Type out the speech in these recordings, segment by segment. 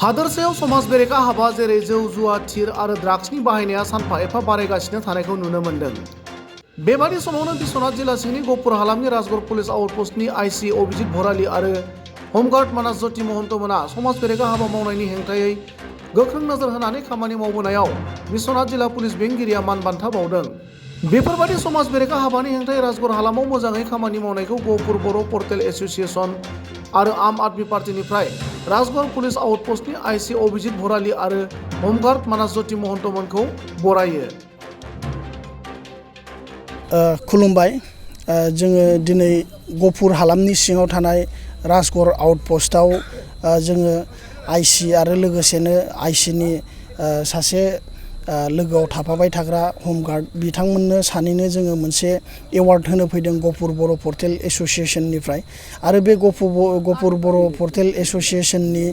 हादोरसायाव समाज बेरेखा हाबा जेरै जौ जुवा थिर आरो ड्राग्सनि बाहायनाया सानफा एफा बारायगासिनो थानायखौ नुनो मोन्दों। बेबादि समावनो बिश्वनाथ जिल्ला सिंनि गहपुर हालामनि राजगड़ पुलिस आउटपस्टनि आइसि अभिजित भराली आरो हमगार्ड मानास ज्योति महन्तमोना समाज बेरेखा हाबा मावनायनि हेंथायै गोख्रों नोजोर होनानै खामानि मावबोनायाव बिश्वनाथ जिल्ला पुलिस बेंगिरिया मान बान्था बावदों। बेफोरबादि समाज बेरेखा हाबानि हेंथायै राजगड़ हालामाव मोजाङै खामानि मावनायखौ गहपुर बर' पर्टेल एस'सिएशन आरो आम आदमी पार्टीनिफ्राय राजगड़ पुलिस आउटपस्टनि आइसि अभिजित भराली आरो हमगार्ड मानास ज्योति महन्तमोनखौ बरायो। खुलुमबाय। जोङो दिनै गहपुर हालामनि सिङाव थानाय राजगड़ आउटपस्टआव जोङो आइसि आरो लोगोसेनो आइसिनि सासे लोगोआव थाफाबाय थाग्रा हमगार्ड बिथांमोननो सानैनो जोङो मोनसे एवार्ड होनो फैदों गहपुर बर' पर्टेल एस'सिएशननिफ्राय। आरो बे गहपुर बर' पर्टेल एस'सिएशननि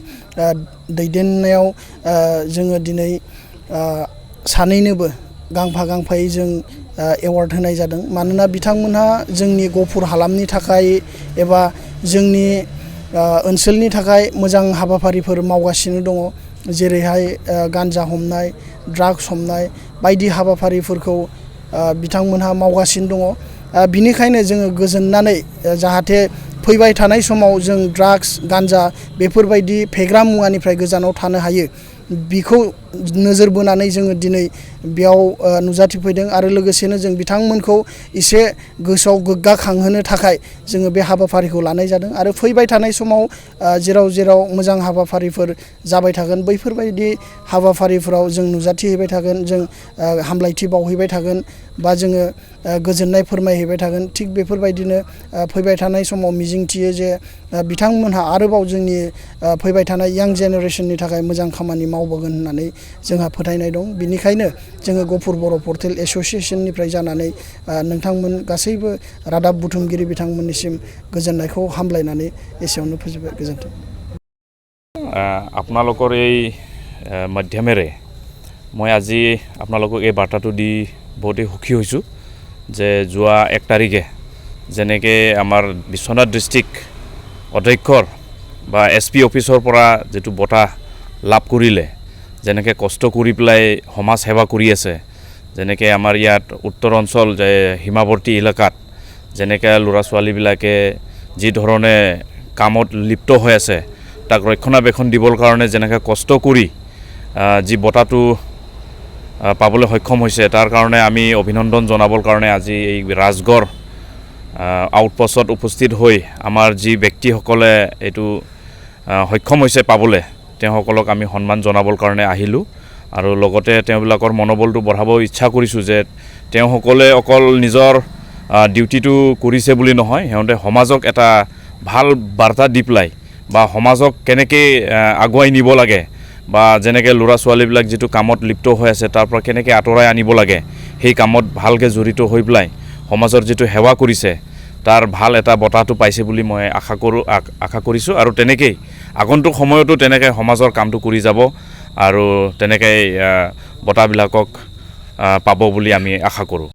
दैदेननायाव जोङो दिनै सानैनोबो गांफा गांफायै जों एवार्ड होनाय जादों। मानोना बिथांमोनहा जोंनि गहपुर हालामनि थाखाय एबा जोंनि ओनसोलनि थाखाय मोजां हाबाफारिफोर मावगासिनो दङ। जेरैहाय गान्जा हमनाय, ड्राग्स हमनाय बायदि हाबाफारिफोरखौ बिथांमोनहा मावगासिनो दङ। बिनिखायनो जोङो गोजोननानै जाहाथे फैबाय थानाय समाव जों ड्राग्स गान्जा बेफोरबायदि फेग्रा मुवानिफ्राय गोजानाव थानो हायो, बिखौ नोजोर बोनानै जोङो दिनै बेयाव नुजाथिफैदों। आरो लोगोसेनो जों बिथांमोनखौ एसे गोसोआव गोग्गाखांहोनो थाखाय जोङो बे हाबाफारिखौ लानाय जादों। आरो फैबाय थानाय समाव जेराव जेराव मोजां हाबाफारिफोर जाबाय थागोन बैफोरबायदि हाबाफारिफोराव जों नुजाथिहैबाय थागोन, जों हामलायथि बावहैबाय थागोन बा जोङो गोजोननाय फोरमायहैबाय थागोन। थिग बेफोरबायदिनो फैबाय थानाय समाव मिजिंथियो जे बिथांमोनहा आरोबाव जोंनि फैबाय थानाय यां जेनेरेसननि थाखाय मोजां खामानि मावबोगोन होननानै जोंहा फोथायनाय दं। बिनिखायनो जोङो गहपुर बर' पर्टेल एस'सिएशननिफ्राय जानानै नोंथांमोन गासैबो रादाब बुथुमगिरि बिथांमोननिसिम गोजोननायखौ हामलायनानै एसेयावनो फोजोबबाय। गोजोन्थों। আপোনালোকৰ এই মাধ্যমেৰে মই আজি আপোনালোকক এই বাৰ্তাটো দি বহুতেই সুখী হৈছোঁ যে যোৱা 1 তাৰিখে যেনেকৈ আমাৰ বিশ্বনাথ ডিষ্ট্ৰিক্ট অধ্যক্ষৰ বা SP অফিচৰ পৰা যেটো বঁটা লাভ কৰিলে, যেনেকৈ কষ্ট কৰি পেলাই সমাজ সেৱা কৰি আছে, যেনেকৈ আমাৰ ইয়াত উত্তৰ অঞ্চল যে সীমাৱৰ্তী এলেকাত যেনেকৈ ল'ৰা ছোৱালীবিলাকে যি ধৰণে কামত লিপ্ত হৈ আছে তাক ৰক্ষণাবেক্ষণ দিবৰ কাৰণে যেনেকৈ কষ্ট কৰি যি বঁটাটো পাবলৈ সক্ষম হৈছে, তাৰ কাৰণে আমি অভিনন্দন জনাবৰ কাৰণে আজি এই ৰাজগড় আউটপোষ্টত উপস্থিত হৈ আমাৰ যি ব্যক্তিসকলে এইটো সক্ষম হৈছে পাবলৈ, তেওঁসকলক আমি সন্মান জনাবৰ কাৰণে আহিলোঁ। আৰু লগতে তেওঁবিলাকৰ মনোবলটো বঢ়াব ইচ্ছা কৰিছোঁ যে তেওঁসকলে অকল নিজৰ ডিউটিটো কৰিছে বুলি নহয়, সিহঁতে সমাজক এটা ভাল বাৰ্তা দি পেলাই বা সমাজক কেনেকৈ আগুৱাই নিব লাগে বা যেনেকৈ ল'ৰা ছোৱালীবিলাক যিটো কামত লিপ্ত হৈ আছে তাৰ পৰা কেনেকৈ আঁতৰাই আনিব লাগে, সেই কামত ভালকৈ জড়িত হৈ পেলাই সমাজৰ যিটো সেৱা কৰিছে তাৰ ভাল এটা বঁটাটো পাইছে বুলি মই আশা কৰিছোঁ। আৰু তেনেকৈ আগন্তুক সময়তো তেনেকৈ সমাজৰ কামটো কৰি যাব আৰু তেনেকৈ বঁটাবিলাকক পাব বুলি আমি আশা কৰোঁ।